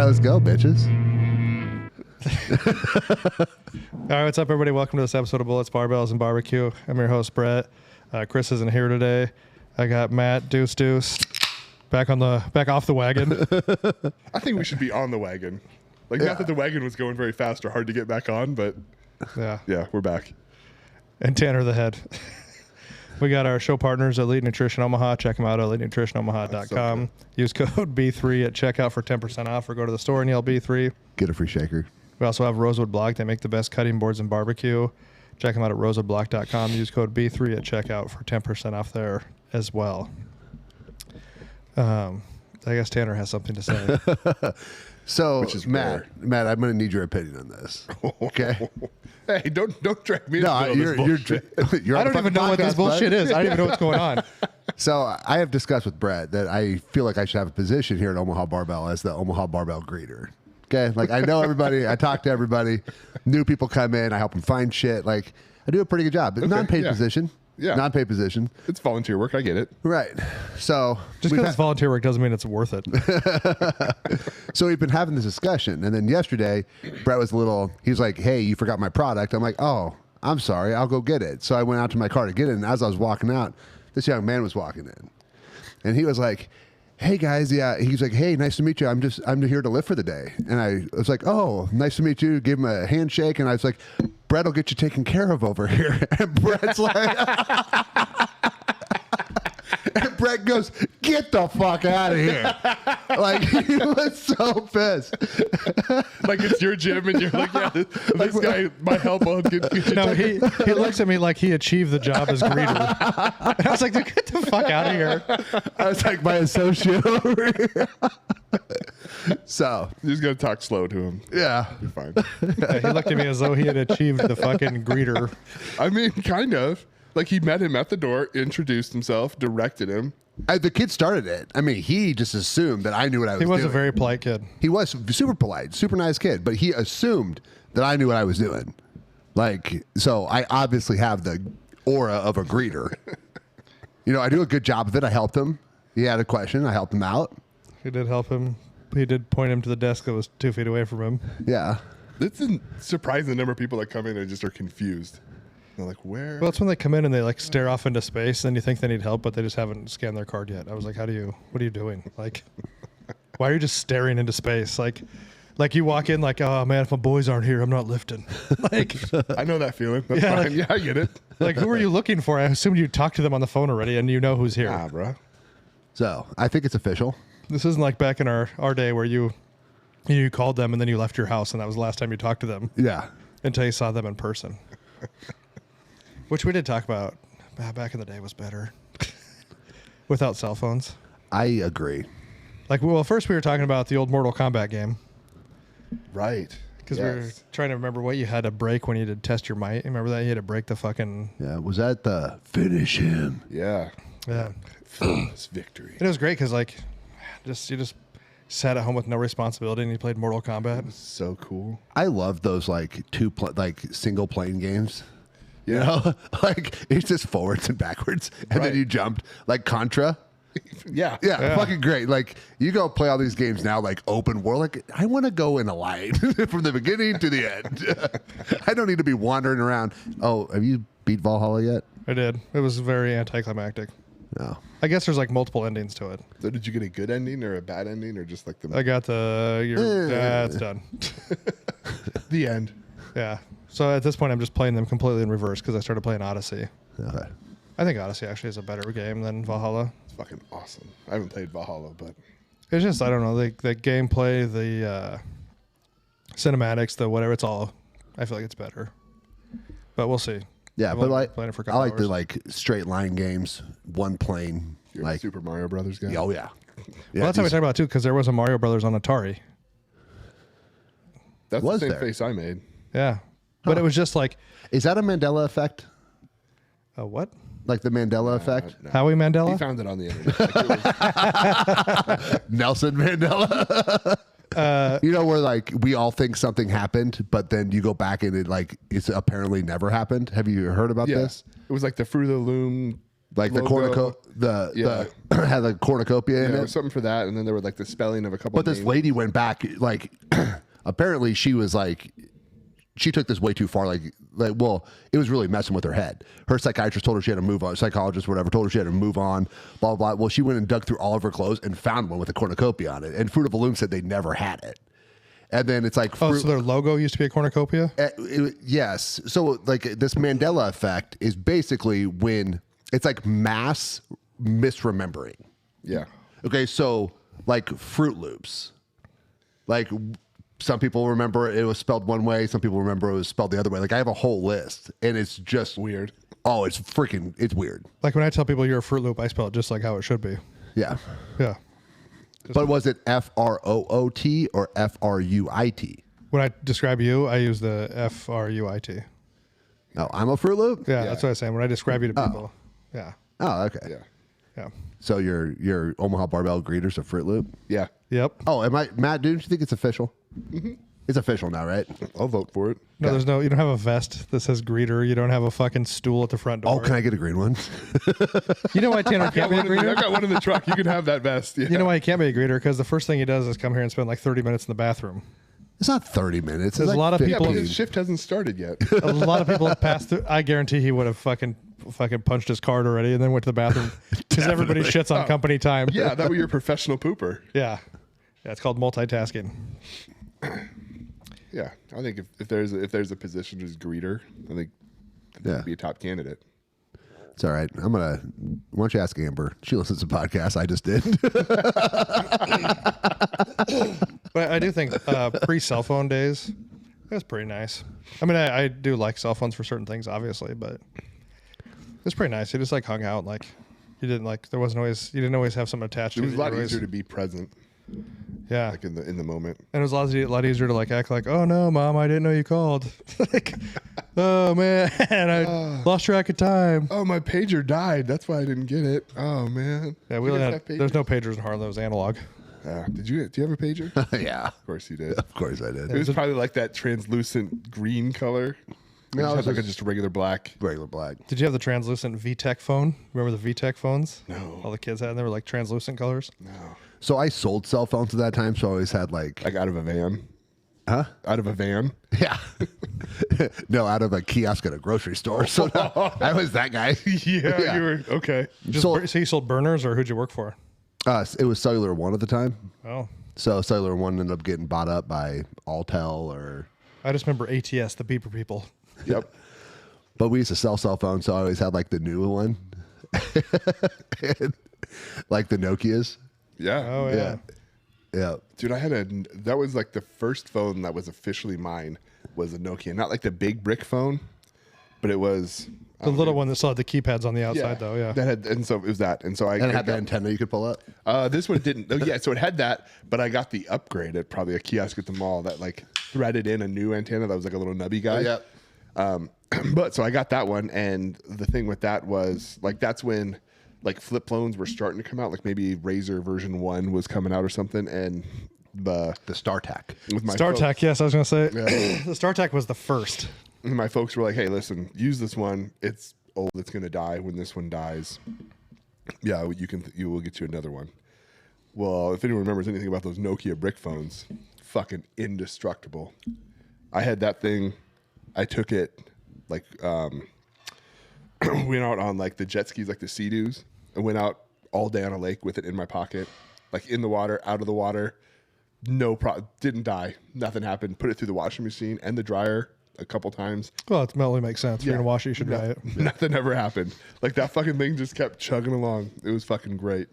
let's go, bitches. All right, what's up, everybody? Welcome to this episode of Bullets, Barbells, and Barbecue. I'm your host, Brett. Chris isn't here today. I got Matt, Deuce, back off the wagon. I think we should be on the wagon. Not that the wagon was going very fast or hard to get back on, but yeah, we're back. And Tanner the head. We got our show partners, Elite Nutrition Omaha. Check them out, elitenutritionomaha.com. Use code B3 at checkout for 10% off, or go to the store and yell B3. Get a free shaker. We also have Rosewood Block. They make the best cutting boards in barbecue. Check them out at rosewoodblock.com. Use code B3 at checkout for 10% off there as well. I guess Tanner has something to say. So, Matt, I'm going to need your opinion on this. Okay? Hey, don't drag me into No, I don't even know what this bullshit is. I don't even know what's going on. So, I have discussed with Brett that I feel like I should have a position here at Omaha Barbell as the Omaha Barbell greeter. Okay? Like, I know everybody. I talk to everybody. New people come in. I help them find shit. Like, I do a pretty good job. It's non-paid position. Yeah. Non-paid position. It's volunteer work. I get it. Right. So just because it's volunteer work doesn't mean it's worth it. So we've been having this discussion. And then yesterday, Brett was he's like, hey, you forgot my product. I'm like, oh, I'm sorry. I'll go get it. So I went out to my car to get it. And as I was walking out, this young man was walking in. And he was like, hey, guys. Yeah. He's like, hey, nice to meet you. I'm here to live for the day. And I was like, oh, nice to meet you. Gave him a handshake. And I was like, Brett will get you taken care of over here. And Brett's like, and Brett goes, get the fuck out of here. Like, he was so pissed. Like it's your gym and you're like, yeah, this guy, my help will get you. No, he looks at me like he achieved the job as greeter. And I was like, dude, get the fuck out of here. I was like, my associate over here. So you just gotta talk slow to him. Yeah. You're fine. Yeah, he looked at me as though he had achieved the fucking greeter. I mean, kind of. Like he met him at the door, introduced himself, directed him. The kid started it. I mean, he just assumed that I knew what I was doing. He was a very polite kid. He was super polite, super nice kid, but he assumed that I knew what I was doing. Like, so I obviously have the aura of a greeter. You know, I do a good job of it. I helped him. He had a question. I helped him out. He did help him. He did point him to the desk that was 2 feet away from him. Yeah. It's surprising the number of people that come in and just are confused. They're like, where? Well, it's when they come in and they like stare off into space and you think they need help, but they just haven't scanned their card yet. I was like, what are you doing? Like, why are you just staring into space? Like you walk in like, oh man, if my boys aren't here, I'm not lifting. Like, I know that feeling. That's fine. Like, yeah, I get it. Like, who are you looking for? I assumed you talked to them on the phone already and you know who's here. Nah, bro. So I think it's official. This isn't like back in our day where you called them and then you left your house and that was the last time you talked to them. Yeah. Until you saw them in person. Which we did talk about back in the day was better. Without cell phones. I agree. Like, well, first we were talking about the old Mortal Kombat game. Right. Because we were trying to remember what you had to break when you did test your might. Remember that? You had to break the fucking... Yeah, was that the finish him? Yeah. Yeah. Famous victory. It was great because, like, you just sat at home with no responsibility and you played Mortal Kombat. So cool. I love those, like, single plane games. You know, like it's just forwards and backwards, and then you jumped like Contra. Yeah, fucking great. Like you go play all these games now, like open world. Like I want to go in a line from the beginning to the end. I don't need to be wandering around. Oh, have you beat Valhalla yet? I did. It was very anticlimactic. No. I guess there's like multiple endings to it. So did you get a good ending or a bad ending or just like the? I got it's done. The end. Yeah. So at this point, I'm just playing them completely in reverse because I started playing Odyssey. Okay. I think Odyssey actually is a better game than Valhalla. It's fucking awesome. I haven't played Valhalla, but it's just, I don't know, the gameplay, the cinematics, the whatever, it's all, I feel like it's better. But we'll see. Yeah, I've but only played it for a couple I like hours. the like straight line games, one plane. you're Like a Super Mario Brothers guy. Oh yeah. Well, that's how we talked about it too, because there was a Mario Brothers on Atari. That's Was the same there? face I made. Yeah. But it was just like... Is that a Mandela effect? A what? Like the Mandela effect? No. Howie Mandela? He found it on the internet. Like, it was, Nelson Mandela? You know where like we all think something happened, but then you go back and it's apparently never happened. Have you heard about this? It was like the Fruit of the Loom Like logo. the had the cornucopia in There it. was something for that, and then there were like the spelling of a couple. But this lady went back, like, apparently she was like, she took this way too far. Like, well, it was really messing with her head. Her psychiatrist told her she had to move on. Psychologist, whatever, told her she had to move on. Blah blah. Well, she went and dug through all of her clothes and found one with a cornucopia on it. And Fruit of the Loom said they never had it. And then it's like, so their logo used to be a cornucopia. Yes. So like this Mandela effect is basically when it's like mass misremembering. Yeah. Okay, so like Fruit Loops, like some people remember it was spelled one way, some people remember it was spelled the other way. Like I have a whole list, and it's just weird. Oh, it's weird. Like when I tell people you're a Fruit Loop, I spell it just like how it should be. Yeah. Yeah. But was it F-R-O-O-T or F-R-U-I-T? When I describe you, I use the F-R-U-I-T. Oh, I'm a Fruit Loop? Yeah, that's what I was saying. When I describe you to people. Yeah. Oh, okay. Yeah. Yeah. So your Omaha Barbell greeters a Fruit Loop? Yeah. Yep. Oh, Matt, don't you think it's official? Mm-hmm. It's official now, right? I'll vote for it. No, you don't have a vest that says greeter. You don't have a fucking stool at the front door. Oh, can I get a green one? You know why Tanner can't be a I greeter? got one in the truck. You can have that vest. Yeah. You know why he can't be a greeter? Because the first thing he does is come here and spend like 30 minutes in the bathroom. It's not 30 minutes. There's It's a lot of 15. Yeah, people- but his shift hasn't started yet. A lot of people have passed through. I guarantee he would have fucking punched his card already and then went to the bathroom because everybody shits on company time. Yeah, that was your professional pooper. Yeah. Yeah, it's called multitasking. Yeah, I think if there's a position as greeter, I think Yeah. he'd be a top candidate. It's all right. Why don't you ask Amber? She listens to podcasts. I just did. But I do think pre-cell phone days, it was pretty nice. I mean, I do like cell phones for certain things, obviously, but it was pretty nice. You just like hung out, like you didn't like you didn't always have something attached. It to was you. a lot You always- easier to be present, Yeah, like in the moment. and it was a lot easier to like act like, oh no, mom, I didn't know you called. Like, oh man, I lost track of time. Oh, my pager died. That's why I didn't get it. Oh man. Yeah, You guys have there's pagers? no pagers in Harlan. It was analog. Do you have a pager? Of Yeah. course you did. Of course I did. It was probably like that translucent green color. No, No, it it was had like just- just a regular black. Regular black. Did you have the translucent VTech phone? Remember the VTech phones? No. All the kids had. They were like translucent colors. No. So I sold cell phones at that time, so I always had like Like out of a van. huh? Out of a van. Yeah. No, out of a kiosk at a grocery store. So I was that guy. Yeah, you were okay. So you sold burners, or who'd you work for? It was Cellular One at the time. Oh, So Cellular One ended up getting bought up by Alltel or I just remember ATS, the beeper people. Yep. but we used to sell cell phones, so I always had like the new one. Like the Nokias. Yeah. Oh yeah. Yeah. Dude, that was like the first phone that was officially mine was a Nokia. Not like the big brick phone, but it was The little one that still had the keypads on the outside, though. Yeah. That had, and so it was that. And so I And it had the got- antenna you could pull up. This one didn't. Oh, yeah, so it had that, but I got the upgrade at probably a kiosk at the mall that like threaded in a new antenna that was like a little nubby guy. But so I got that one, and the thing with that was like that's when like flip phones were starting to come out, like maybe Razor version 1 was coming out or something, and the StarTAC. with my StarTAC, yes, I was gonna say the StarTAC was the first. and my folks were like, "Hey, listen, use this one. It's old. It's gonna die when this one dies. Yeah, you will get you another one." Well, if anyone remembers anything about those Nokia brick phones, fucking indestructible. I had that thing. I took it like went out on like the jet skis, like the Sea-Doos, and went out all day on a lake with it in my pocket, like in the water, out of the water. No problem. Didn't die. Nothing happened. Put it through the washing machine and the dryer a couple times. Well, it totally makes sense. If you're Yeah. gonna wash it, you should dry it. Nothing ever happened. Like that fucking thing just kept chugging along. It was fucking great.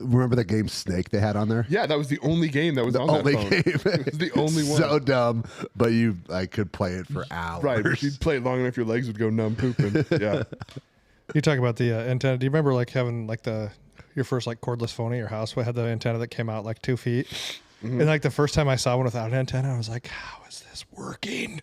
Remember that game Snake they had on there? Yeah, that was the only game that was on Only that phone. game. It was the only one. So dumb, but you could play it for hours. Right. If you'd play it long enough, your legs would go numb pooping. Yeah. You talk about the antenna. Do you remember like having like your first like cordless phone at your house? We had the antenna that came out like 2 feet, and like the first time I saw one without an antenna, I was like, "How is this working?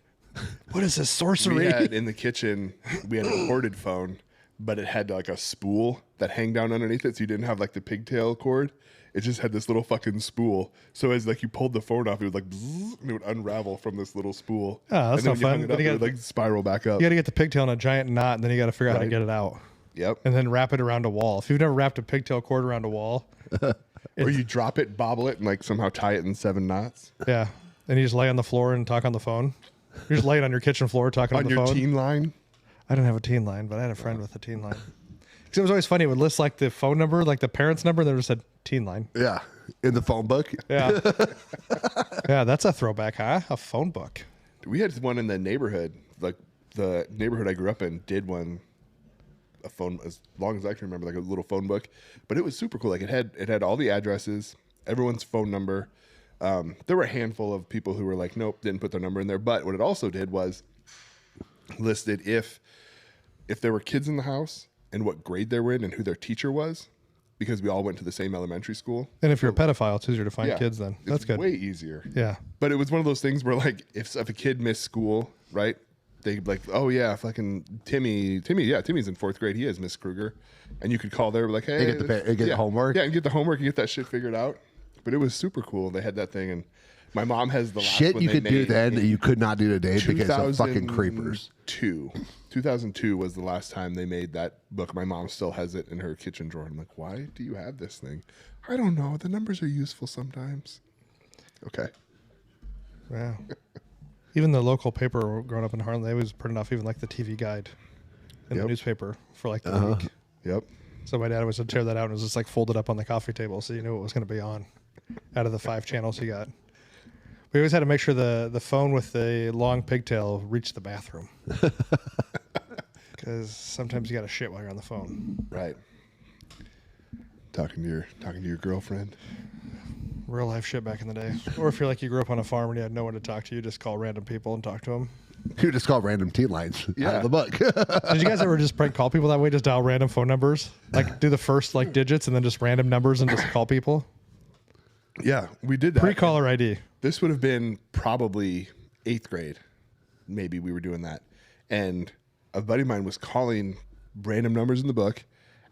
What is this sorcery?" We had in the kitchen, we had a corded phone, but it had like a spool that hang down underneath it, so you didn't have like the pigtail cord. It just had this little fucking spool. So as like you pulled the phone off, it would like bzzz, and it would unravel from this little spool. Oh, that's and then not when you fun. hung it Then up, you it would gotta- like spiral back up. You got to get the pigtail in a giant knot, and then you got to figure out how to Right. get it out. Yep. and then wrap it around a wall. If you've never wrapped a pigtail cord around a wall, Or you drop it, bobble it, and like somehow tie it in 7 knots. yeah, and you just lay on the floor and talk on the phone. You're just laying on your kitchen floor talking on On the your phone. teen line. I didn't have a teen line, but I had a friend with a teen line. Because it was always funny. It would list like the phone number, like the parent's number, and then it just said teen line. Yeah. In the phone book. Yeah. Yeah, that's a throwback, huh? A phone book. We had one in the neighborhood. Like the neighborhood I grew up in did one, a phone, as long as I can remember, like a little phone book. But it was super cool. Like it had all the addresses, everyone's phone number. There were a handful of people who were like, nope, didn't put their number in there. But what it also did was listed if there were kids in the house and what grade they were in and who their teacher was, because we all went to the same elementary school. And if you're a pedophile, it's easier to find kids then. That's It's good. way easier. Yeah. But it was one of those things where, like, if a kid missed school, right? They'd be like, oh, yeah, fucking Timmy, yeah, Timmy's in 4th grade. He is Miss Kruger. And you could call there, like, hey. And get the homework. Yeah, and get the homework and get that shit figured out. But it was super cool. They had that thing. And my mom has the last Shit one you they could do made then that in you could not do today because of fucking creepers. 2002 was the last time they made that book. My mom still has it in her kitchen drawer. I'm like, why do you have this thing? I don't know. The numbers are useful sometimes. Okay. Yeah. Even the local paper growing up in Harlan, they was printing off even like the TV guide in the newspaper for like the week. Yep. So my dad was to tear that out and it was just like folded up on the coffee table so you knew what was going to be on out of the 5 channels he got. We always had to make sure the phone with the long pigtail reached the bathroom. Because sometimes you got to shit while you're on the phone. Right. Talking to your girlfriend. Real life shit back in the day. Or if you're like you grew up on a farm and you had no one to talk to, you just call random people and talk to them. You just call random teen lines out of the book. Did you guys ever just prank call people that way? Just dial random phone numbers? Like do the first like digits and then just random numbers and just call people? Yeah, we did that. Pre-caller ID. This would have been probably 8th grade. Maybe we were doing that. And a buddy of mine was calling random numbers in the book,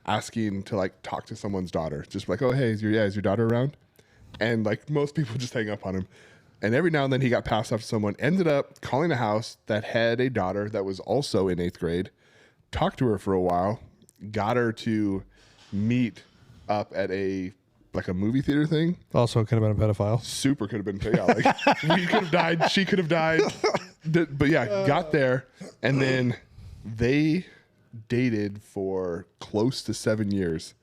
asking to like talk to someone's daughter. Just like, oh, hey, is your daughter around? And like most people just hang up on him. And every now and then he got passed off to someone, ended up calling a house that had a daughter that was also in 8th grade, talked to her for a while, got her to meet up at a movie theater thing. Also could have been a pedophile. Super could have been payout. Like we could have died, she could have died. But yeah, got there, and then they dated for close to 7 years.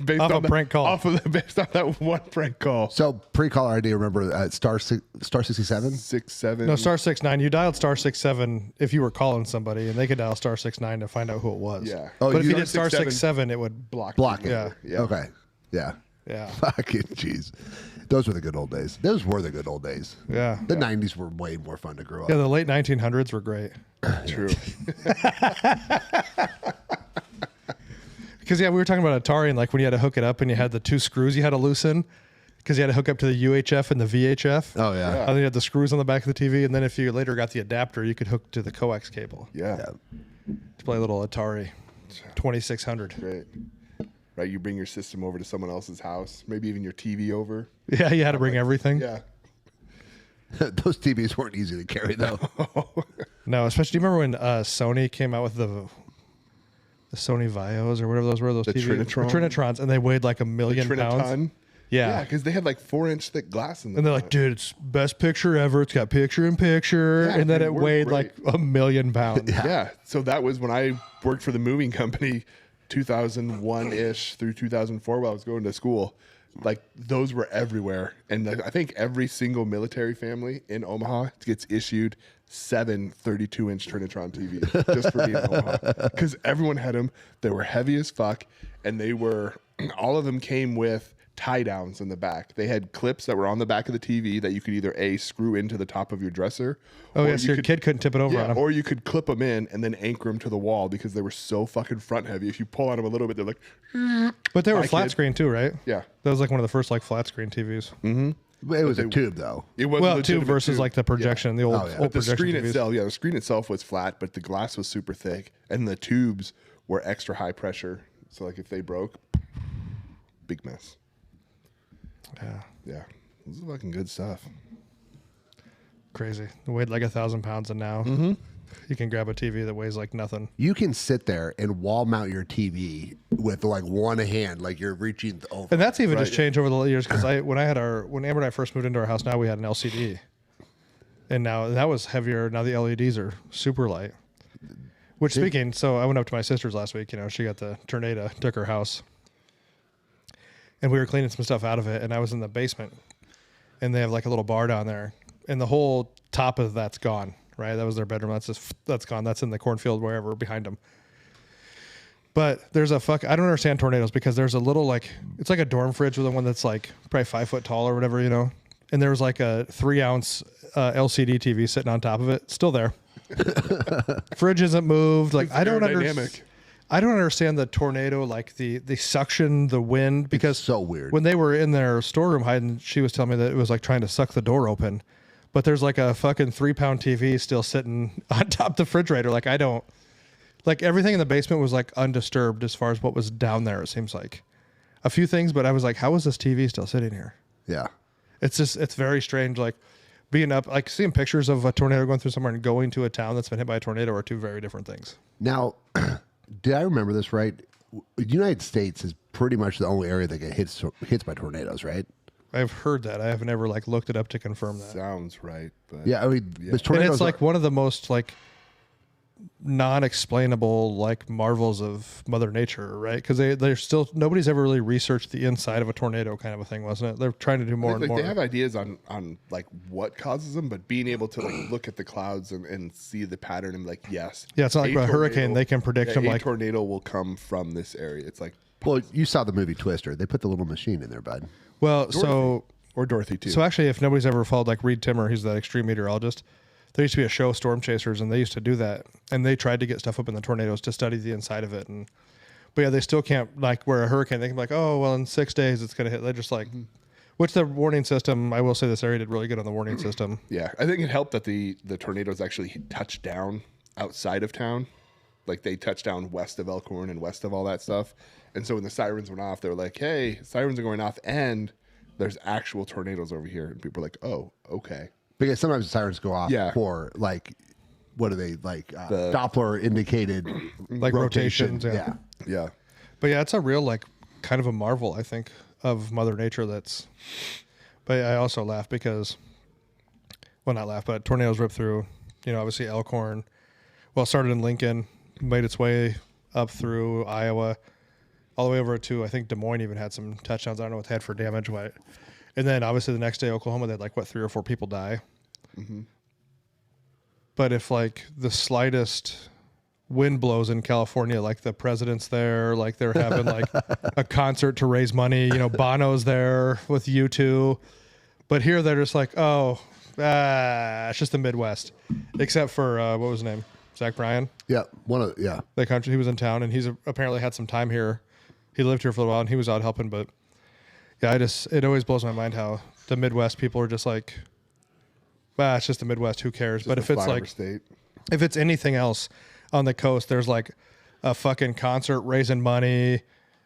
Based Off on a prank call. Based on that one prank call. So pre-caller ID, remember at star 67? 6-7. No, star 69. You dialed star 67 if you were calling somebody, and they could dial star 69 to find out who it was. Yeah. Oh, But if you you did did star 67, 67, it would block Block you. it. Yeah. Okay. Yeah. Yeah. Fucking jeez. Those were the good old days. Those were the good old days. Yeah. The 90s were way more fun to grow up. Yeah, the late 1900s were great. True. Because, yeah, we were talking about Atari, and like when you had to hook it up and you had the 2 screws you had to loosen because you had to hook up to the UHF and the VHF. Oh, yeah. And then you had the screws on the back of the TV, and then if you later got the adapter, you could hook to the coax cable Yeah. to play a little Atari 2600. Great. Right. You bring your system over to someone else's house, maybe even your TV over. Yeah, you had to bring everything. Yeah. Those TVs weren't easy to carry, though. No, especially, do you remember when Sony came out with the Sony Vios or whatever those were? Those The TVs? Trinitrons? Trinitrons, and they weighed like 1 million pounds. Triniton. Yeah. because they had like 4-inch thick glass in them. And they're like, dude, it's best picture ever. It's got picture in picture. Yeah, and then they it were weighed great. like 1 million pounds. Yeah. So that was when I worked for the moving company 2001-ish through 2004 while I was going to school. Like those were everywhere. And I think every single military family in Omaha gets issued 7 32-inch Trinitron TVs just for being in Omaha. Because everyone had them. They were heavy as fuck. And they were, all of them came with tie downs in the back. They had clips that were on the back of the TV that you could either screw into the top of your dresser. Oh, or yeah, so your kid couldn't tip it over on him. Or you could clip them in and then anchor them to the wall because they were so fucking front heavy. If you pull on them a little bit, they're like, But they were My flat kid. screen too, right? yeah. That was like one of the first like flat screen TVs. It was a tube, though. It was Well, a tube legitimate versus tube. like the projection, the old, Oh, yeah. old But the projection screen TVs. itself, the screen itself was flat, but the glass was super thick, and the tubes were extra high pressure. So like if they broke, big mess. Yeah, Yeah, this is fucking good stuff. crazy. It weighed like 1,000 pounds, and now You can grab a TV that weighs like nothing. You can sit there and wall mount your TV with like one hand, like you're reaching over. And that's even just changed over the years because when Amber and I first moved into our house, now we had an LCD, and now that was heavier. Now the LEDs are super light. Which speaking, so I went up to my sister's last week. You know, she got the tornado, took her house, and we were cleaning some stuff out of it, and I was in the basement, and they have like a little bar down there, and the whole top of that's gone. Right, that was their bedroom. That's gone. That's in the cornfield wherever behind them. But there's I don't understand tornadoes because there's a little it's like a dorm fridge with the one that's like probably 5 foot tall or whatever, you know. And there was like a 3-ounce LCD TV sitting on top of it, still there. Fridge isn't moved. Like I don't understand the tornado, like the suction, the wind, because it's so weird. When they were in their storeroom hiding, she was telling me that it was like trying to suck the door open. But there's like a fucking 3-pound TV still sitting on top of the refrigerator. Like everything in the basement was like undisturbed as far as what was down there. It seems like a few things, but I was like, how is this TV still sitting here? Yeah. It's very strange. Like being up, like seeing pictures of a tornado going through somewhere and going to a town that's been hit by a tornado are two very different things. Now, did I remember this right? The United States is pretty much the only area that gets hits by tornadoes, right? I've heard that. I have never looked it up to confirm that. Sounds right. But Yeah, I mean, yeah. the tornadoes And it's like one of the most non-explainable marvels of Mother Nature, right? Because they're still nobody's ever really researched the inside of a tornado, kind of a thing, wasn't it? They're trying to do more and more. They have ideas on what causes them, but being able to look at the clouds and see the pattern and yes, yeah, it's not like a hurricane. They can predict them. A tornado will come from this area. It's like, well, you saw the movie Twister. They put the little machine in there, bud. Well, Dorothy. Or Dorothy too. So actually, if nobody's ever followed Reed Timmer, he's that extreme meteorologist. There used to be a show, Storm Chasers, and they used to do that. And they tried to get stuff up in the tornadoes to study the inside of it. But yeah, they still can't where a hurricane. They can be oh well, in 6 days it's gonna hit. They're just which the warning system. I will say this area did really good on the warning system. Yeah, I think it helped that the tornadoes actually touched down outside of town. Like they touched down west of Elkhorn and west of all that stuff. And so when the sirens went off, they were like, "Hey, sirens are going off, and there's actual tornadoes over here." And people were like, "Oh, okay." Because sometimes the sirens go off for what are they the Doppler indicated rotations. Yeah. Yeah. But yeah, it's a real kind of a marvel, I think, of Mother Nature. But I also laugh because, well, not laugh, but tornadoes rip through. Obviously Elkhorn. Well, it started in Lincoln, made its way up through Iowa, all the way over to I think Des Moines. Even had some touchdowns. I don't know what they had for damage, but. And then obviously the next day, Oklahoma, they had 3 or 4 people die. Mm-hmm. But if the slightest wind blows in California, the president's there, they're having a concert to raise money, Bono's there with U2. But here they're just it's just the Midwest, except for, what was his name? Zach Bryan. Yeah. The country, he was in town and he's apparently had some time here. He lived here for a little while and he was out helping, but yeah, it always blows my mind how the Midwest people are just it's just the Midwest. Who cares? But if it's state. If it's anything else on the coast, there's a fucking concert raising money.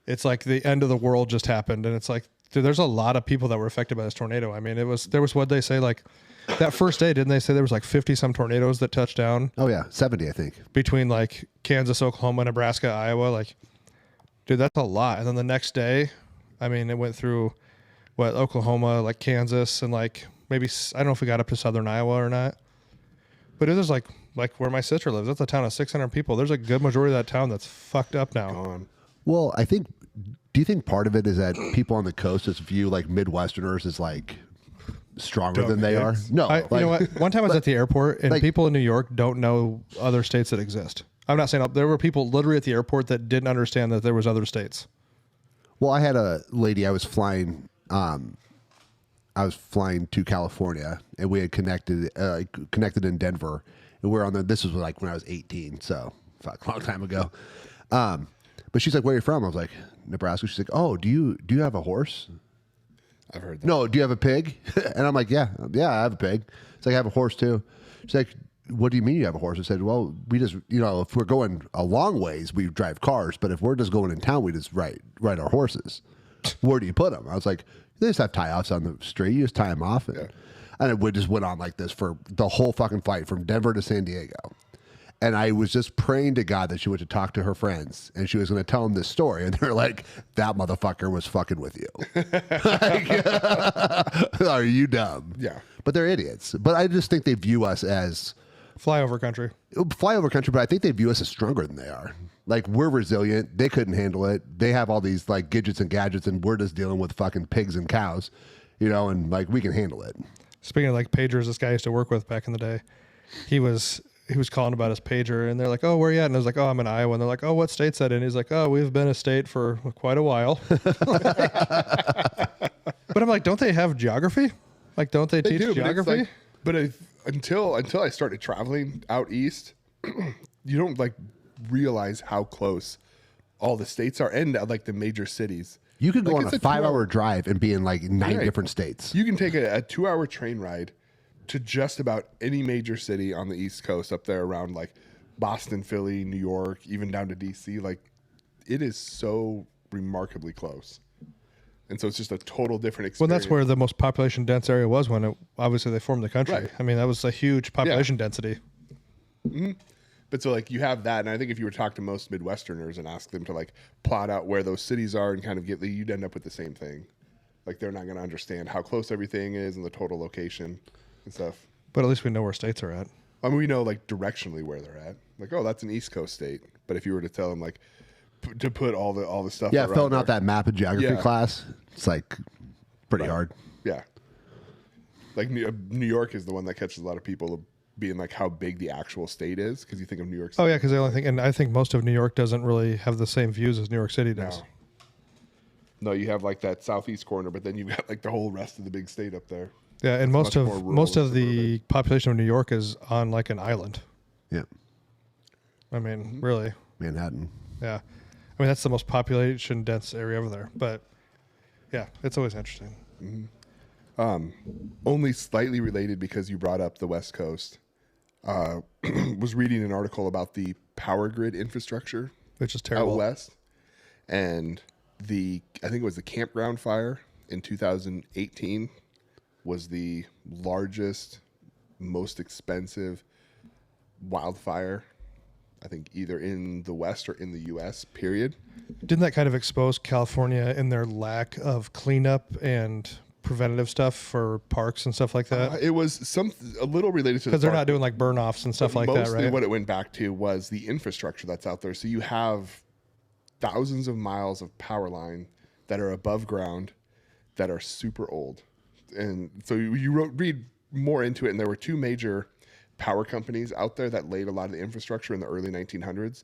It's the end of the world just happened. And it's dude, there's a lot of people that were affected by this tornado. I mean, there was what they say, that first day, didn't they say there was 50 some tornadoes that touched down? Oh yeah. 70, I think. Between Kansas, Oklahoma, Nebraska, Iowa. Dude, that's a lot. And then the next day, I mean, it went through Oklahoma, Kansas, and maybe I don't know if we got up to southern Iowa or not. But it was like where my sister lives. That's a town of 600 people. There's a good majority of that town that's fucked up now. Gone. Well, do you think part of it is that people on the coast just view Midwesterners as stronger than they are? No. You know what? One time I was at the airport and people in New York don't know other states that exist. I'm not saying there were people literally at the airport that didn't understand that there was other states. Well, I had a lady. I was flying to California, and we had connected in Denver, and we're on the. This was when I was 18, so a long time ago. But she's like, "Where are you from?" I was like, "Nebraska." She's like, "Oh, do you have a horse?" I've heard that. No, do you have a pig? And I'm like, "Yeah, I have a pig." It's I have a horse too. She's like, "What do you mean you have a horse?" I said, "Well, we just, if we're going a long ways, we drive cars. But if we're just going in town, we just ride our horses. Where do you put them?" I was like, "They just have tie-offs on the street. You just tie them off." And it just went on like this for the whole fucking flight from Denver to San Diego. And I was just praying to God that she went to talk to her friends and she was going to tell them this story. And they're like, that motherfucker was fucking with you. Like, are you dumb? Yeah. But they're idiots. But I just think they view us as Flyover country. flyover country, but I think they view us as stronger than they are. Like, we're resilient. They couldn't handle it. They have all these like gadgets and gadgets, and we're just dealing with fucking pigs and cows, you know, and like we can handle it. Speaking of like pagers, this guy I used to work with back in the day, he was calling about his pager, and they're like, "Oh, where you at?" And I was like, "Oh, I'm in Iowa." And they're like, "Oh, what state's that in?" He's like, "Oh, we've been a state for quite a while." But I'm like, don't they have geography? Like, don't they teach geography? Until I started traveling out east, you don't like realize how close all the states are and like the major cities. You could go Like, on it's a a 5-hour drive and be in like 9 Right. different states. You can take a 2-hour train ride to just about any major city on the East Coast up there around like Boston, Philly, New York, even down to DC. Like, it is so remarkably close. And so it's just a total different experience. Well, that's where the most population dense area was when obviously they formed the country. Right. I mean, that was a huge population density. But so like you have that, and I think if you were to talk to most Midwesterners and ask them to like plot out where those cities are and kind of you'd end up with the same thing. Like, they're not going to understand how close everything is and the total location and stuff. But at least we know where states are at. I mean, we know like directionally where they're at. Like, oh, that's an East Coast state. But if you were to tell them like to put all the stuff, Yeah, around filling there, out that map of geography Yeah. class, it's like pretty hard. Yeah. Like New York is the one that catches a lot of people being like how big the actual state is, because you think of New York City. Oh yeah, because they only think, and I think most of New York doesn't really have the same views as New York City does. No, you have like that southeast corner, but then you've got like the whole rest of the big state up there. Yeah, and much more rural most of and the population of New York is on like an island. Yeah. I mean, really, Manhattan. yeah. I mean, that's the most population dense area over there. But yeah, it's always interesting. Only slightly related, because you brought up the West Coast. Was reading an article about the power grid infrastructure Which is out terrible. west, and I think it was the campground fire in 2018 was the largest, most expensive wildfire, I think, either in the West or in the U.S. period. Didn't that kind of expose California in their lack of cleanup and preventative stuff for parks and stuff like that? It was a little related to Because they're park, not doing like burn-offs and stuff like that, mostly right? what it went back to was the infrastructure that's out there. So you have thousands of miles of power line that are above ground that are super old. And so you read more into it, and there were two major power companies out there that laid a lot of the infrastructure in the early 1900s.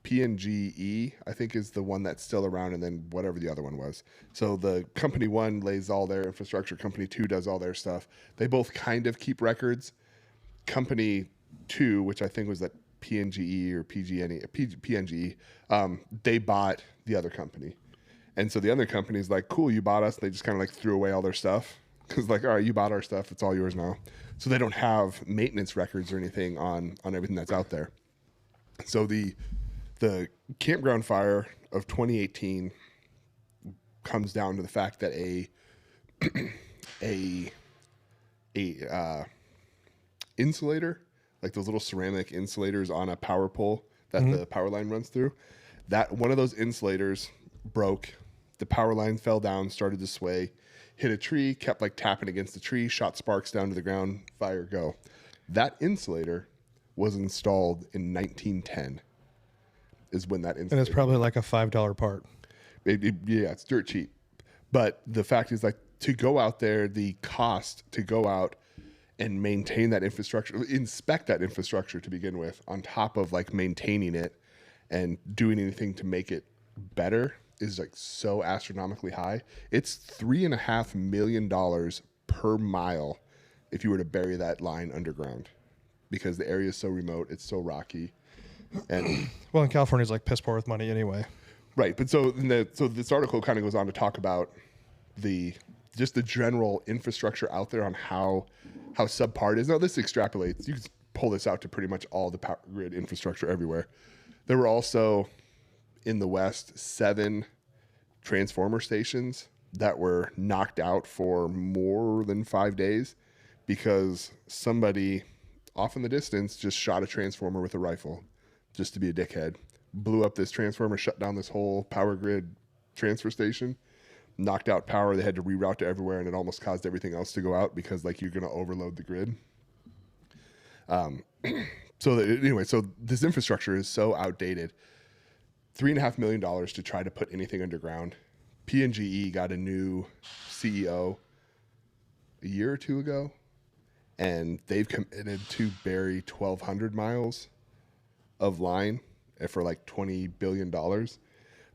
P&GE, I think, is the one that's still around, and then whatever the other one was. So the company one lays all their infrastructure. Company two does all their stuff. They both kind of keep records. Company two, which I think was that P&GE or P&GE, they bought the other company. And so the other company's like, cool, you bought us. They just kind of like threw away all their stuff. Because like, all right, you bought our stuff. It's all yours now. So they don't have maintenance records or anything on everything that's out there. So the campground fire of 2018 comes down to the fact that a insulator, like those little ceramic insulators on a power pole that the power line runs through, that one of those insulators broke. The power line fell down, started to sway, hit a tree, kept like tapping against the tree, shot sparks down to the ground, fire, go. That insulator was installed in 1910. Is when that insulator. And it's probably like a $5 part. Yeah, it's dirt cheap. But the fact is, like, to go out there, the cost to go out and maintain that infrastructure, inspect that infrastructure to begin with, on top of like maintaining it and doing anything to make it better, is like so astronomically high. It's $3.5 million per mile if you were to bury that line underground, because the area is so remote, it's so rocky. And Well, in California's like piss poor with money anyway. right, but so this article kind of goes on to talk about just the general infrastructure out there on how subpar it is. Now this extrapolates. You can pull this out to pretty much all the power grid infrastructure everywhere. There were also in the West 7 transformer stations that were knocked out for more than 5 days because somebody off in the distance, just shot a transformer with a rifle just to be a dickhead. Blew up this transformer, shut down this whole power grid transfer station, knocked out power. They had to reroute to everywhere, and it almost caused everything else to go out because like you're going to overload the grid. So this infrastructure is so outdated. $3.5 million to try to put anything underground. P&GE got a new CEO a year or two ago, and they've committed to bury 1,200 miles of line for like $20 billion.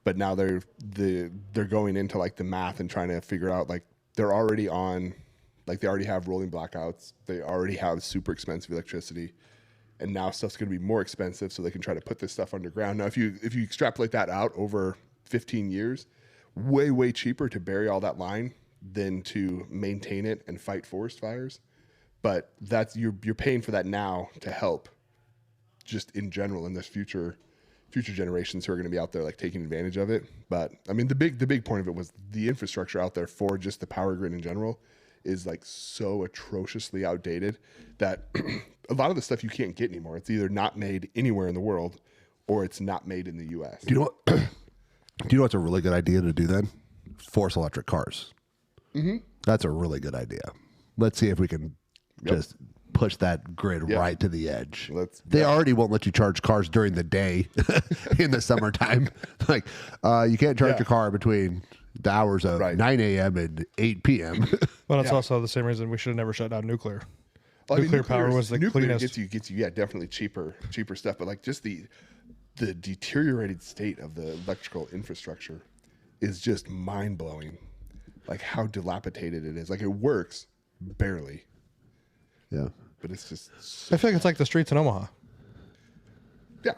But now they're going into like the math and trying to figure out, like, they're already on, like, they already have rolling blackouts. They already have super expensive electricity. And now stuff's going to be more expensive, so they can try to put this stuff underground. Now, if you extrapolate that out over 15 years, way cheaper to bury all that line than to maintain it and fight forest fires. But that's you're paying for that now to help, just in general, in this future generations who are going to be out there like taking advantage of it. But I mean, the big point of it was the infrastructure out there for just the power grid in general is like so atrociously outdated that a lot of the stuff you can't get anymore. It's either not made anywhere in the world or it's not made in the U.S. Do you know what? Do you know what's a really good idea to do then? Force electric cars. Mm-hmm. That's a really good idea. Let's see if we can just push that grid right to the edge. They already won't let you charge cars during the day in the summertime. Like, you can't charge your car between the hours of 9 a.m. and 8 p.m. Well, it's also the same reason we should have never shut down nuclear. Nuclear power was the cleanest. Gets you, definitely cheaper stuff. But like just the deteriorated state of the electrical infrastructure is just mind blowing. Like how dilapidated it is. Like it works barely. Yeah. But it's just. I feel like it's like the streets in Omaha. Yeah.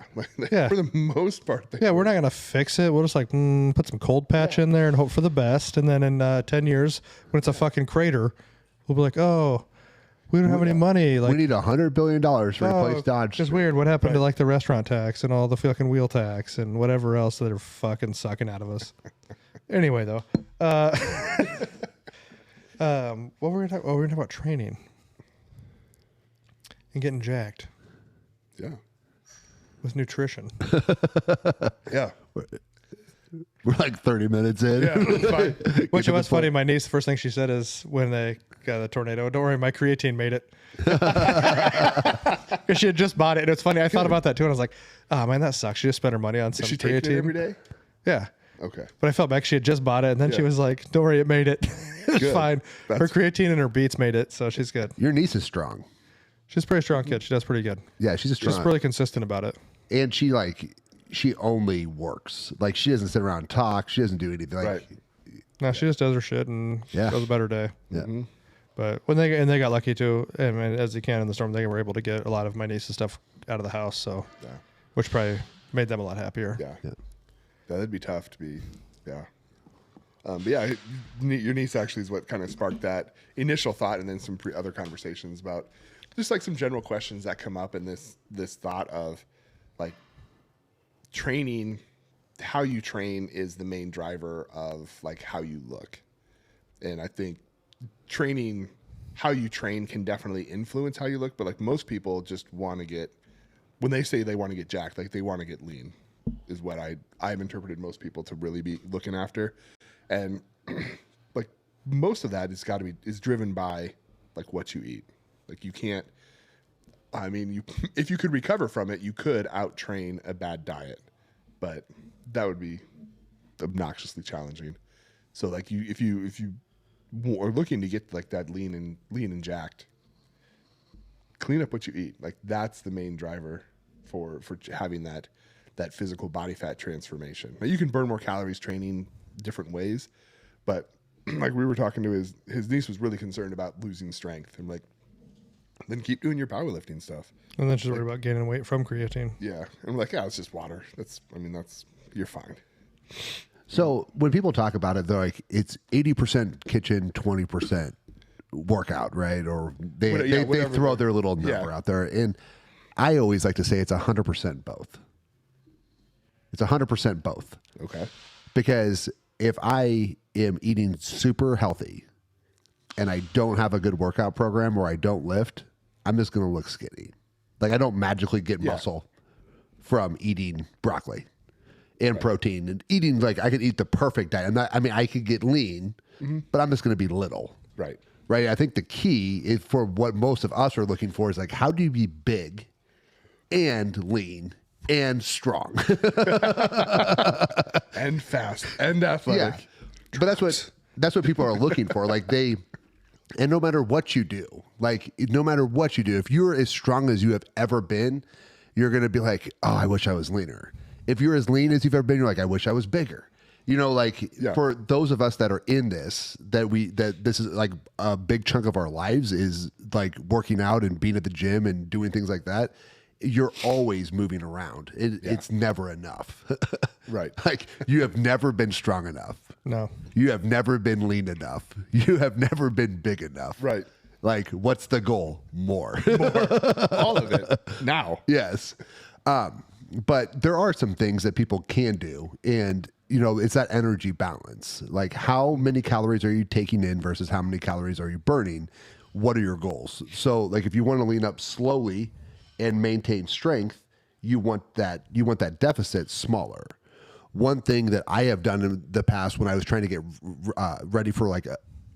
For the most part. We're not going to fix it. We'll just like put some cold patch in there and hope for the best. And then in 10 years, when it's a fucking crater, we'll be like, oh, we don't have any money. Like, we need $100 billion to replace Dodge. It's just weird. What happened to like the restaurant tax and all the fucking wheel tax and whatever else that are fucking sucking out of us? Anyway, though, what were we going to talk? Oh, we're going to talk about training and getting jacked. Yeah. With nutrition. Yeah. We're like 30 minutes in. Yeah, fine. Which was funny. My niece, the first thing she said is when they got the tornado, don't worry, my creatine made it. Because she had just bought it. And it's funny. I thought about that too. And I was like, oh man, that sucks. She just spent her money on some Is she creatine. taking it every day? Yeah. Okay. But I felt back. She had just bought it. And then she was like, don't worry, it made it. It was fine. Her creatine and her beets made it. So she's good. Your niece is strong. She's a pretty strong kid. She does pretty good. Yeah, she's strong. She's really consistent about it. And she only works. Like she doesn't sit around and talk. She doesn't do anything. Like, No, she just does her shit and goes a better day. Yeah. Mm-hmm. But when they got lucky too, I mean, as they can in the storm, they were able to get a lot of my niece's stuff out of the house. So, which probably made them a lot happier. Yeah, that'd be tough to be. Yeah. But yeah, your niece actually is what kind of sparked that initial thought, and then some other conversations about just like some general questions that come up in this thought of like training. How you train is the main driver of like how you look, and I think training, how you train can definitely influence how you look. But like most people just want to get, when they say they want to get jacked, like they want to get lean, is what I've interpreted most people to really be looking after. And like most of that is driven by like what you eat. Like you can't, I mean, if you could recover from it, you could out train a bad diet, but that would be obnoxiously challenging. So like if you are looking to get like that lean and jacked, clean up what you eat. Like that's the main driver for having that physical body fat transformation. Now you can burn more calories training different ways, but like we were talking to his niece was really concerned about losing strength. I'm like, then keep doing your powerlifting stuff. And then she's worried about gaining weight from creatine. Yeah. I'm like, yeah, it's just water. You're fine. So when people talk about it, they're like, it's 80% kitchen, 20% workout, right? Or they throw their little number out there. And I always like to say it's 100% both. It's 100% both. Okay. Because if I am eating super healthy and I don't have a good workout program or I don't lift, I'm just going to look skinny. Like I don't magically get muscle from eating broccoli and protein and eating, like I could eat the perfect diet. I could get lean, but I'm just going to be little. Right. Right. I think the key is for what most of us are looking for is like, how do you be big and lean and strong and fast and athletic? Yeah. But that's what people are looking for. Like and no matter what you do, if you're as strong as you have ever been, you're going to be like, oh, I wish I was leaner. If you're as lean as you've ever been, you're like, I wish I was bigger. For those of us that are in this, that this is like a big chunk of our lives is like working out and being at the gym and doing things like that. You're always moving around. It's never enough. Right. Like you have never been strong enough. No. You have never been lean enough. You have never been big enough. Right. Like what's the goal? More. All of it now. Yes. But there are some things that people can do. And, it's that energy balance. Like how many calories are you taking in versus how many calories are you burning? What are your goals? So like if you want to lean up slowly and maintain strength, you want that deficit smaller. One thing that I have done in the past when I was trying to get ready for like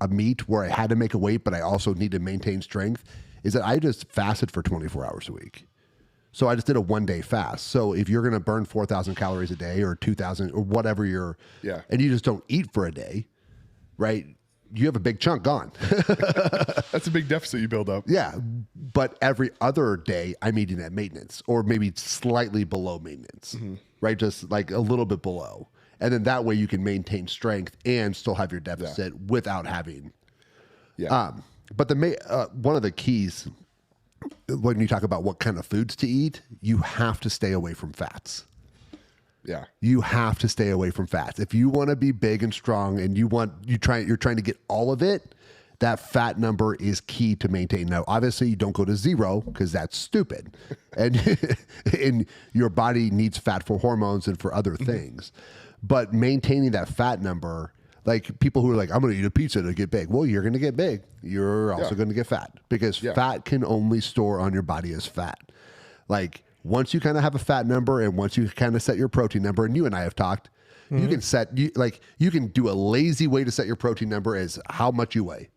a meet where I had to make a weight, but I also need to maintain strength, is that I just fasted for 24 hours a week. So I just did a 1-day fast. So if you're going to burn 4,000 calories a day or 2,000 or whatever and you just don't eat for a day, right? You have a big chunk gone. That's a big deficit you build up. Yeah. But every other day I'm eating at maintenance or maybe slightly below maintenance, right? Just like a little bit below. And then that way you can maintain strength and still have your deficit without having. Yeah. But one of the keys when you talk about what kind of foods to eat, you have to stay away from fats. Yeah. You have to stay away from fats. If you want to be big and strong and you're trying to get all of it, that fat number is key to maintain. Now, obviously you don't go to 0 because that's stupid. And your body needs fat for hormones and for other things. But maintaining that fat number, like people who are like, I'm going to eat a pizza to get big. Well, you're going to get big. You're also going to get fat because fat can only store on your body as fat. Like once you kind of have a fat number and once you kind of set your protein number, and you and I have talked, you can do a lazy way to set your protein number as how much you weigh.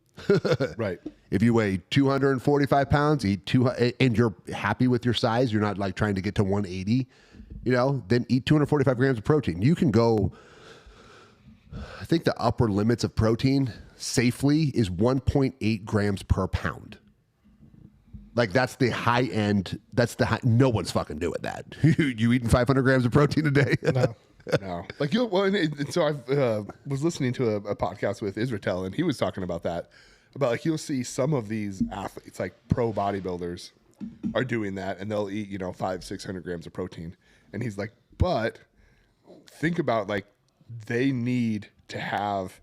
Right. If you weigh 245 pounds, eat 200, and you're happy with your size, you're not like trying to get to 180, then eat 245 grams of protein. You can go, I think the upper limits of protein safely is 1.8 grams per pound. Like that's the high end. No one's fucking doing that. You eating 500 grams of protein a day? No. No. Like so I was listening to a podcast with Israel, and he was talking about that. About like you'll see some of these athletes, like pro bodybuilders, are doing that, and they'll eat 500-600 grams of protein, and he's like, but think about like they need to have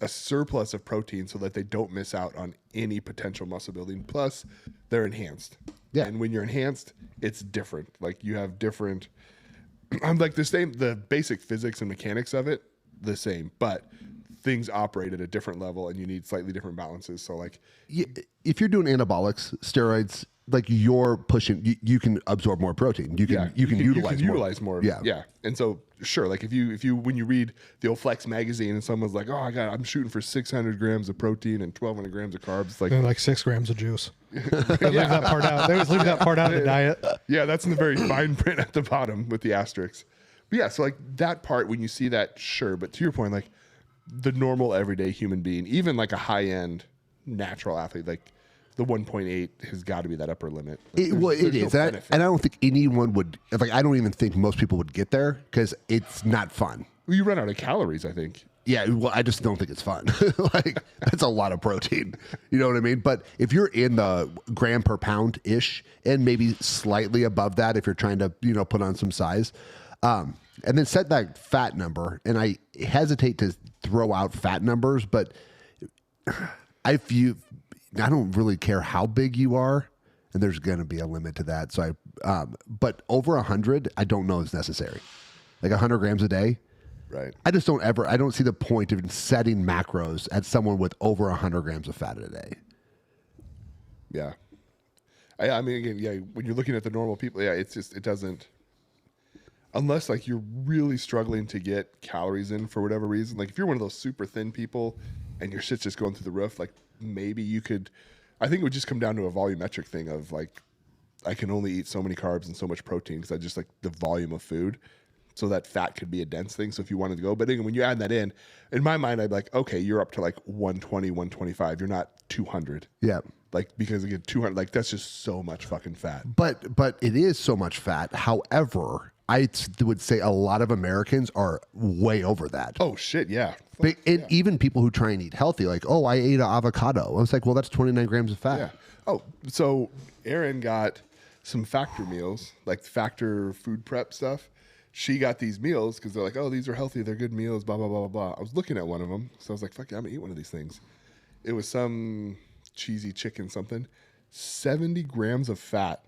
a surplus of protein so that they don't miss out on any potential muscle building. Plus, they're enhanced. Yeah. And when you're enhanced, it's different. Like you have different. I'm like the basic physics and mechanics of it, the same, but things operate at a different level and you need slightly different balances. So like if you're doing anabolics, steroids, like you're pushing, you can absorb more protein. You can utilize more. Yeah. Yeah. And so sure. Like if you, when you read the old Flex magazine and someone's like, oh, I'm shooting for 600 grams of protein and 1,200 grams of carbs. It's like 6 grams of juice. Leave that part out. They always leave that part out of the diet. Yeah. That's in the very fine print at the bottom with the asterisks. But yeah. So like that part, when you see that, sure. But to your point, like the normal everyday human being, even like a high end natural athlete, like the 1.8 has got to be that upper limit. It is. And I don't think anyone would, I don't even think most people would get there because it's not fun. Well, you run out of calories, I think. Yeah, well, I just don't think it's fun. Like, that's a lot of protein. You know what I mean? But if you're in the gram per pound-ish and maybe slightly above that if you're trying to, put on some size, and then set that fat number. And I hesitate to throw out fat numbers, but I don't really care how big you are, and there's going to be a limit to that. So but over 100, I don't know is necessary. Like 100 grams a day. Right. I don't see the point of setting macros at someone with over 100 grams of fat a day. Yeah. I mean, again, yeah, when you're looking at the normal people, yeah, it's just, it doesn't, unless like you're really struggling to get calories in for whatever reason. Like if you're one of those super thin people and your shit's just going through the roof, like maybe you could, I think it would just come down to a volumetric thing of like, I can only eat so many carbs and so much protein because I just like the volume of food. So that fat could be a dense thing. So if you wanted to go, but again, when you add that in my mind, I'd be like, okay, you're up to like 120, 125. You're not 200. Yeah. Like, because again, 200, like that's just so much fucking fat. But it is so much fat. However, would say a lot of Americans are way over that. Oh shit, yeah. And even people who try and eat healthy, like, oh, I ate an avocado. I was like, well, that's 29 grams of fat. Yeah. Oh, so Erin got some Factor meals, like Factor food prep stuff. She got these meals because they're like, oh, these are healthy. They're good meals, blah, blah, blah, blah. I was looking at one of them. So I was like, fuck yeah, I'm going to eat one of these things. It was some cheesy chicken something. 70 grams of fat.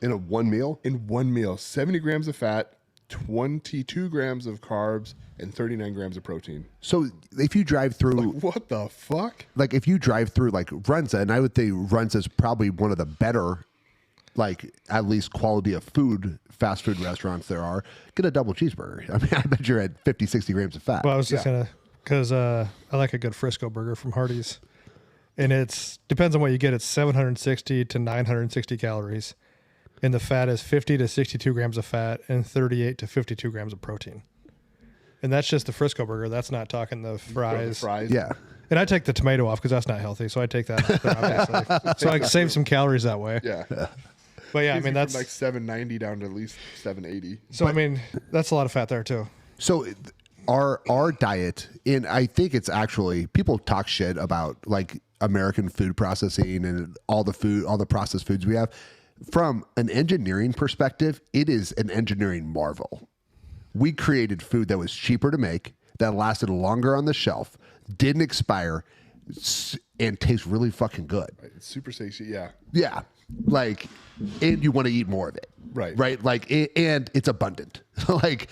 In a one meal? In one meal. 70 grams of fat, 22 grams of carbs, and 39 grams of protein. So if you drive through... Like, what the fuck? Like if you drive through like Runza, and I would say Runza is probably one of the better, like at least quality of food, fast food restaurants there are, get a double cheeseburger. I mean, I bet you're at 50, 60 grams of fat. Well, I was just going to, because I like a good Frisco burger from Hardee's. And it's, depends on what you get. It's 760 to 960 calories. And the fat is 50 to 62 grams of fat and 38 to 52 grams of protein. And that's just the Frisco burger. That's not talking the fries. Yeah. And I take the tomato off because that's not healthy. So I take that off there, obviously. So I can save some calories that way. Yeah. But yeah, I mean, that's from like 790 down to at least 780. So, I mean, that's a lot of fat there too. So our diet, and I think it's actually, people talk shit about like American food processing and all the processed foods we have. From an engineering perspective, it is an engineering marvel. We created food that was cheaper to make, that lasted longer on the shelf, didn't expire, and tastes really fucking good. Right. It's super satiety, yeah. Yeah. Like, and you want to eat more of it. Right. Right. Like, and it's abundant. like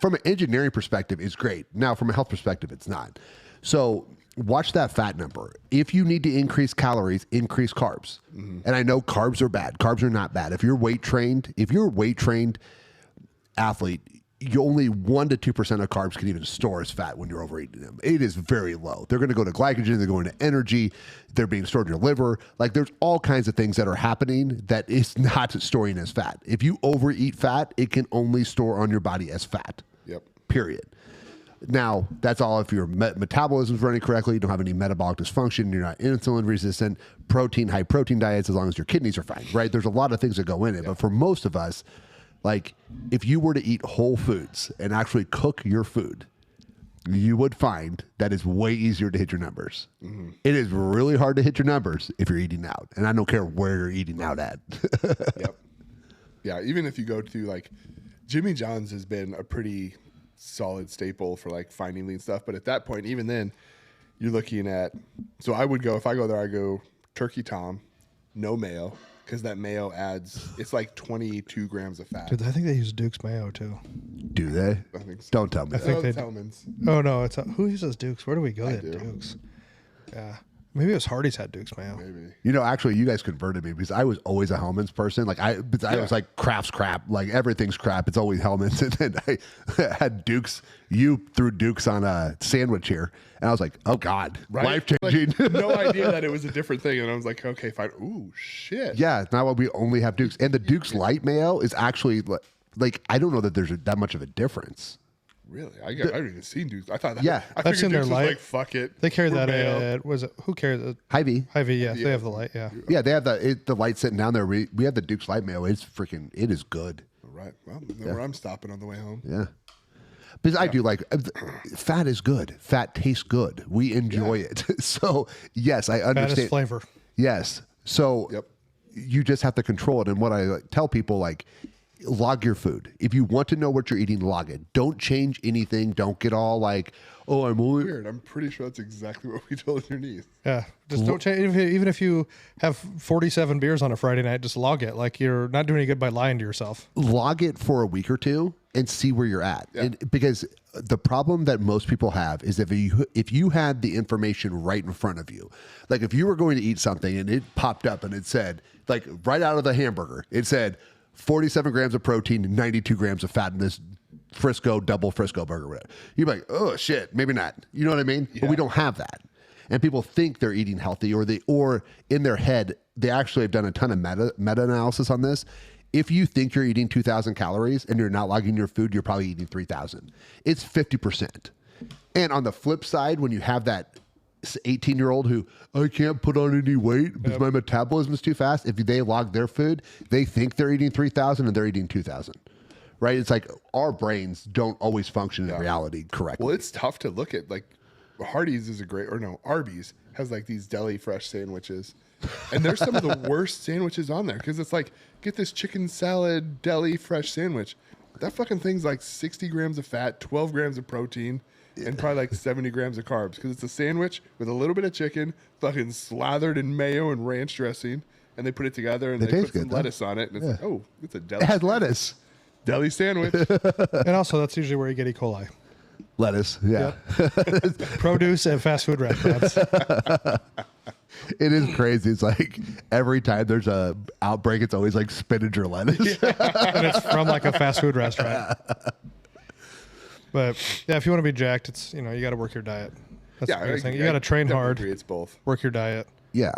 from an engineering perspective, it's great. Now, from a health perspective, it's not. So watch that fat number. If you need to increase calories, increase carbs. Mm-hmm. And I know carbs are bad. Carbs are not bad. If you're a weight trained athlete, you only 1 to 2% of carbs can even store as fat when you're overeating them. It is very low. They're going to go to glycogen. They're going to energy. They're being stored in your liver. Like there's all kinds of things that are happening that is not storing as fat. If you overeat fat, it can only store on your body as fat. Yep. Period. Now, that's all if your metabolism's running correctly, you don't have any metabolic dysfunction, you're not insulin resistant, high protein diets, as long as your kidneys are fine, right? There's a lot of things that go in it. Yep. But for most of us, like if you were to eat whole foods and actually cook your food, you would find that it's way easier to hit your numbers. Mm-hmm. It is really hard to hit your numbers if you're eating out. And I don't care where you're eating out at. Yep. Yeah, even if you go to like Jimmy John's has been a pretty solid staple for like finding lean stuff. But at that point, even then, you're looking at, so I would go, if I go there, I go turkey tom, no mayo, because that mayo adds, it's like 22 grams of fat. Dude, I think they use Duke's mayo too. Do they? I think so. Don't tell me. I think they Hellman's. Oh no, it's who uses Duke's? Where do we go I to do. Duke's? Yeah. Maybe it was Hardee's had Duke's mayo. Maybe. You know, actually, you guys converted me because I was always a Hellman's person. Like I was like Kraft's crap. Like everything's crap. It's always Hellman's. And then I had Duke's. You threw Duke's on a sandwich here, and I was like, oh God, Right? life changing. Like, no idea that it was a different thing. And I was like, okay, fine. Ooh, shit. Yeah, now we only have Duke's, and the Duke's light mayo is actually like I don't know that there's that much of a difference. Really? I haven't even seen Duke's. I thought that. Yeah. I I've figured seen their Duke's was light. like, fuck it. They carry We're that mayo. at, was it, who carries Hy-Vee. Hy-Vee, yeah, they have the light, yeah. Yeah, they have the light sitting down there. We have the Duke's light mayo. It is good. All right. Well, then where I'm stopping on the way home. Yeah. Because I do like fat is good. Fat tastes good. We enjoy it. So yes, I understand. Fat is flavor. Yes. So Yep. you just have to control it. And what I tell people, like, log your food. If you want to know what you're eating, log it. Don't change anything. Don't get all like, oh, I'm only. Weird. I'm pretty sure that's exactly what we told underneath. Yeah, just don't change. Even if you have 47 beers on a Friday night, just log it. Like you're not doing any good by lying to yourself. Log it for a week or two and see where you're at. Yeah. And because the problem that most people have is if you had the information right in front of you, like if you were going to eat something and it popped up and it said like right out of the hamburger, it said 47 grams of protein, 92 grams of fat in this Frisco double Frisco burger. Whatever. You'd be like, oh shit, maybe not. You know what I mean? Yeah. But we don't have that. And people think they're eating healthy, or in their head, they actually have done a ton of meta-analysis on this. If you think you're eating 2,000 calories and you're not logging your food, you're probably eating 3,000. It's 50%. And on the flip side, when you have that 18-year-old who, I can't put on any weight because my metabolism is too fast, if they log their food, they think they're eating 3,000 and they're eating 2,000. Right? It's like our brains don't always function in reality correctly. Well, it's tough to look at. Like, Hardee's is Arby's has like these deli fresh sandwiches. And there's some of the worst sandwiches on there because it's like, get this chicken salad deli fresh sandwich. That fucking thing's like 60 grams of fat, 12 grams of protein, and probably like 70 grams of carbs because it's a sandwich with a little bit of chicken, fucking slathered in mayo and ranch dressing, and they put it together and they put some lettuce on it, and it's like, oh, it's a deli. It had lettuce. Deli sandwich. And also, that's usually where you get E. coli. Lettuce, yeah. Yep. Produce at fast food restaurants. It is crazy. It's like every time there's a outbreak, it's always like spinach or lettuce. And it's from like a fast food restaurant. But yeah, if you want to be jacked, it's, you got to work your diet. That's the biggest thing. You got to train hard. It's both. Work your diet. Yeah.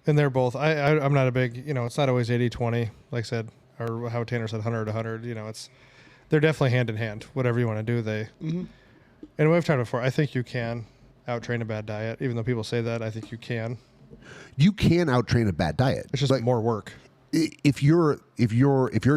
And they're both. I'm not a big, it's not always 80-20, like I said, or how Tanner said 100-100. They're definitely hand in hand. Whatever you want to do, and we've tried before. I think you can out-train a bad diet. Even though people say that, I think you can. You can out-train a bad diet. It's just like more work. If your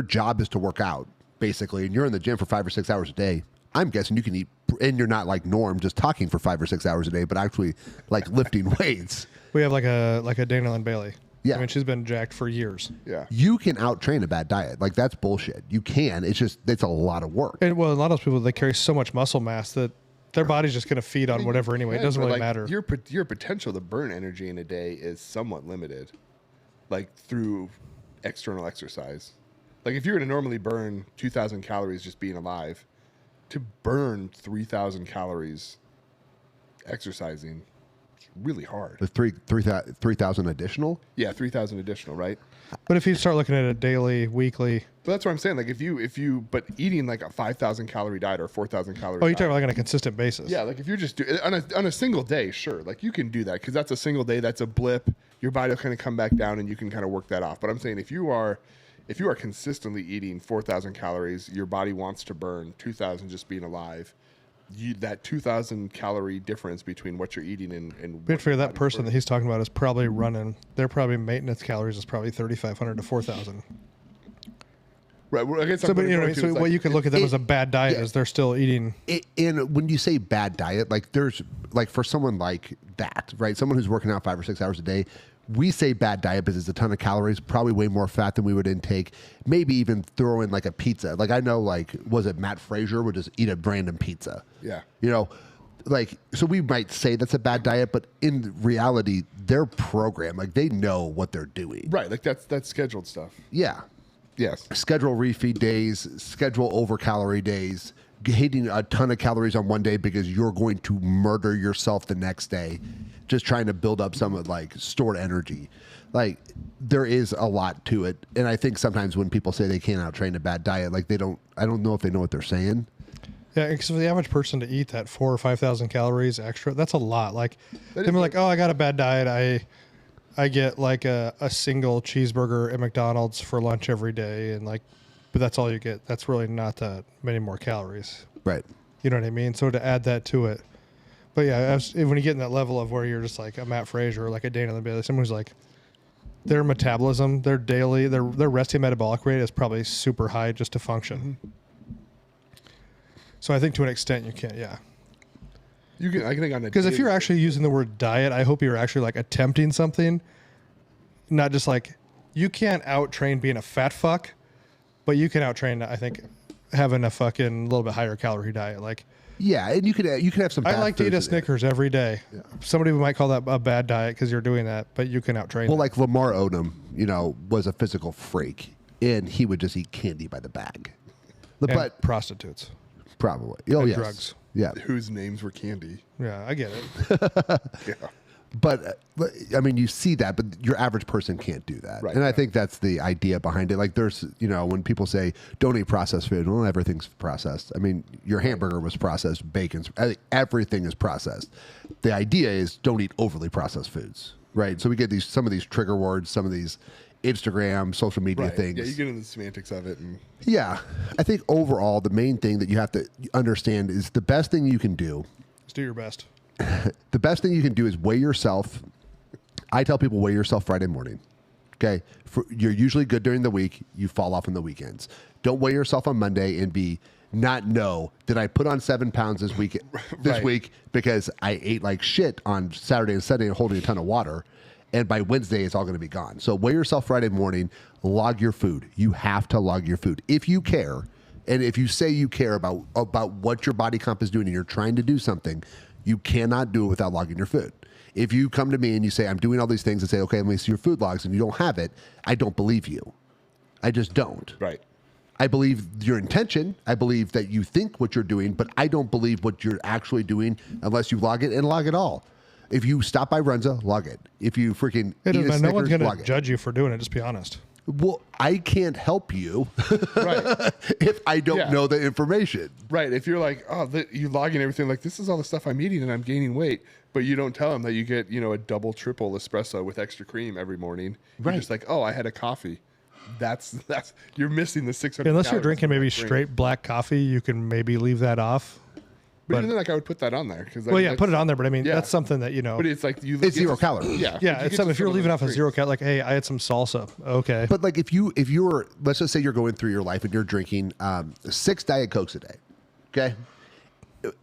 job is to work out, basically, and you're in the gym for 5 or 6 hours a day, I'm guessing you can eat, and you're not like Norm just talking for 5 or 6 hours a day, but actually like lifting weights. We have like a Dana Lynn Bailey. Yeah. I mean, she's been jacked for years. Yeah. You can out-train a bad diet. Like, that's bullshit. You can. It's a lot of work. And, well, a lot of those people, they carry so much muscle mass that their body's just going to feed on whatever anyway. It doesn't really matter. Your potential to burn energy in a day is somewhat limited, like through external exercise. Like if you're going to normally burn 2,000 calories just being alive, to burn 3,000 calories exercising, it's really hard. The 3,000 additional? Yeah, 3,000 additional, right? But if you start looking at it daily, weekly. But that's what I'm saying. Like if you, but eating like a 5,000 calorie diet or 4,000 calorie. Oh, you're talking about like on a consistent basis. Yeah, like if you're just on a single day, sure, like you can do that because that's a single day. That's a blip. Your body will kind of come back down, and you can kind of work that off. But I'm saying if you are consistently eating 4,000 calories, your body wants to burn 2,000 just being alive. That 2,000 calorie difference between what you're eating and we figure that person that he's talking about is probably running. Their probably maintenance calories is probably 3,500 to 4,000. Right. Well, I guess so, what you could look at them as a bad diet is they're still eating. And when you say bad diet, like there's like for someone like that, right? Someone who's working out 5 or 6 hours a day, we say bad diet because it's a ton of calories, probably way more fat than we would intake. Maybe even throw in like a pizza. Like I know, like was it Matt Frazier would just eat a random pizza? Yeah. Like so we might say that's a bad diet, but in reality, their program, like they know what they're doing. Right. Like that's scheduled stuff. Yeah. Yes. Schedule refeed days, schedule over calorie days, hitting a ton of calories on one day because you're going to murder yourself the next day, just trying to build up some of like stored energy. Like there is a lot to it. And I think sometimes when people say they can't out-train a bad diet, like I don't know if they know what they're saying. Yeah, because for the average person to eat that 4,000 or 5,000 calories extra, that's a lot. Like they're like, oh, I got a bad diet. I get like a single cheeseburger at McDonald's for lunch every day, and like, but that's all you get. That's really not that many more calories. Right. You know what I mean? So to add that to it. But yeah, when you get in that level of where you're just like a Matt Frazier or like a Dana Lynn Bailey, someone who's like, their metabolism, their resting metabolic rate is probably super high just to function. Mm-hmm. So I think to an extent you can, yeah. I can think on because if you're actually using the word diet, I hope you're actually like attempting something, not just like you can't out-train being a fat fuck, but you can out-train, I think, having a fucking little bit higher calorie diet. Like, yeah, and you could have some. I like to eat a Snickers every day. Yeah. Somebody might call that a bad diet because you're doing that, but you can out-train. Well, like Lamar Odom, was a physical freak, and he would just eat candy by the bag. But prostitutes, probably. Oh, and yes. drugs. Yeah. Whose names were candy. Yeah, I get it. Yeah. But I mean, you see that, but your average person can't do that. Right, and I right. think that's the idea behind it. Like there's, when people say don't eat processed food, well, everything's processed. I mean, your hamburger was processed, bacon's, everything is processed. The idea is don't eat overly processed foods, right? So we get some of these trigger words, some of these Instagram, social media Right. things. Yeah, you get into the semantics of it. And Yeah. I think overall, the main thing that you have to understand is the best thing you can do. Just do your best. The best thing you can do is weigh yourself. I tell people weigh yourself Friday morning. Okay. You're usually good during the week. You fall off on the weekends. Don't weigh yourself on Monday and not know that I put on 7 pounds this week Right. week because I ate like shit on Saturday and Sunday and holding a ton of water. And by Wednesday, it's all going to be gone. So weigh yourself Friday morning, log your food. You have to log your food. If you care, and if you say you care about what your body comp is doing and you're trying to do something, you cannot do it without logging your food. If you come to me and you say, I'm doing all these things and say, okay, let me see your food logs, and you don't have it, I don't believe you. I just don't. right. I believe your intention. I believe that you think what you're doing, but I don't believe what you're actually doing unless you log it and log it all. If you stop by Runza, log it. If you freaking eat a No Snickers, one's going log to it. judge you for doing it. Just be honest. Well, I can't help you Right. if I don't Yeah. know the information. Right. If you're like, you logging everything, like this is all the stuff I'm eating and I'm gaining weight, but you don't tell them that you get, a double, triple espresso with extra cream every morning. You're Right. just like, I had a coffee. That's you're missing the 600. Unless you're calories drinking of maybe drink. straight black coffee, you can maybe leave that off. But even then, like I would put that on there because Well, yeah, put it on there, but I mean, Yeah. that's something that, But it's like It's 0 calories. Yeah. yeah, you it's get something. to If you're some of leaving those off a drinks. 0 cal, like, hey, I had some salsa. Okay. But like if you're, let's just say you're going through your life and you're drinking 6 Diet Cokes a day, okay,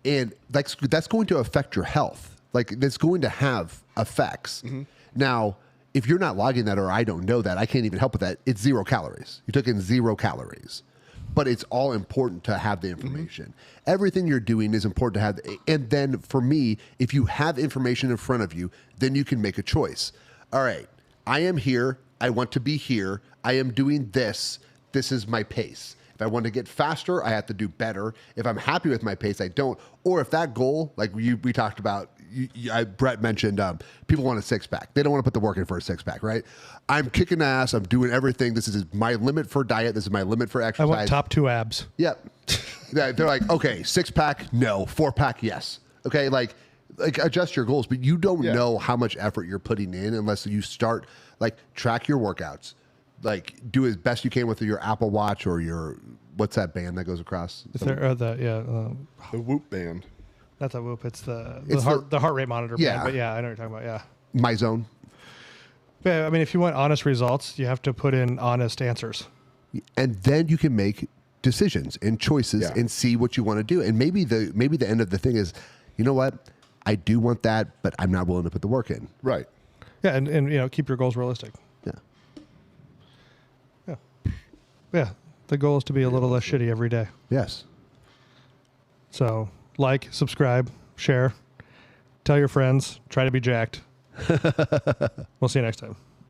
and that's going to affect your health. Like that's going to have effects. Now, if you're not logging that, or I don't know that, I can't even help with that. It's 0 calories. You took in 0 calories. But it's all important to have the information. Everything you're doing is important to have. And then for me, if you have information in front of you, then you can make a choice. All right, I am here. I want to be here. I am doing this. This is my pace. If I want to get faster, I have to do better. If I'm happy with my pace, I don't. Or if that goal, like we talked about, Brett mentioned, people want a 6-pack. They don't want to put the work in for a 6-pack, right? I'm kicking ass. I'm doing everything. This is my limit for diet. This is my limit for I exercise. want top 2 abs. Yep. They're like, okay, 6-pack, no. 4-pack, yes. Okay, like adjust your goals, but you don't know how much effort you're putting in unless you start, like, track your workouts. Like, do as best you can with your Apple Watch or your, what's that band that goes across? If there, The Whoop band. not the Whoop. It's the It's heart rate monitor. Yeah. Band, but yeah, I know what you're talking about. Yeah. My Zone. But I mean, if you want honest results, you have to put in honest answers. And then you can make decisions and choices Yeah. and see what you want to do. And maybe the end of the thing is, you know what? I do want that, but I'm not willing to put the work in. Right. Yeah, and keep your goals realistic. Yeah. Yeah. Yeah. The goal is to be a little less shitty every day. Yes. So like, subscribe, share, tell your friends, try to be jacked. We'll see you next time.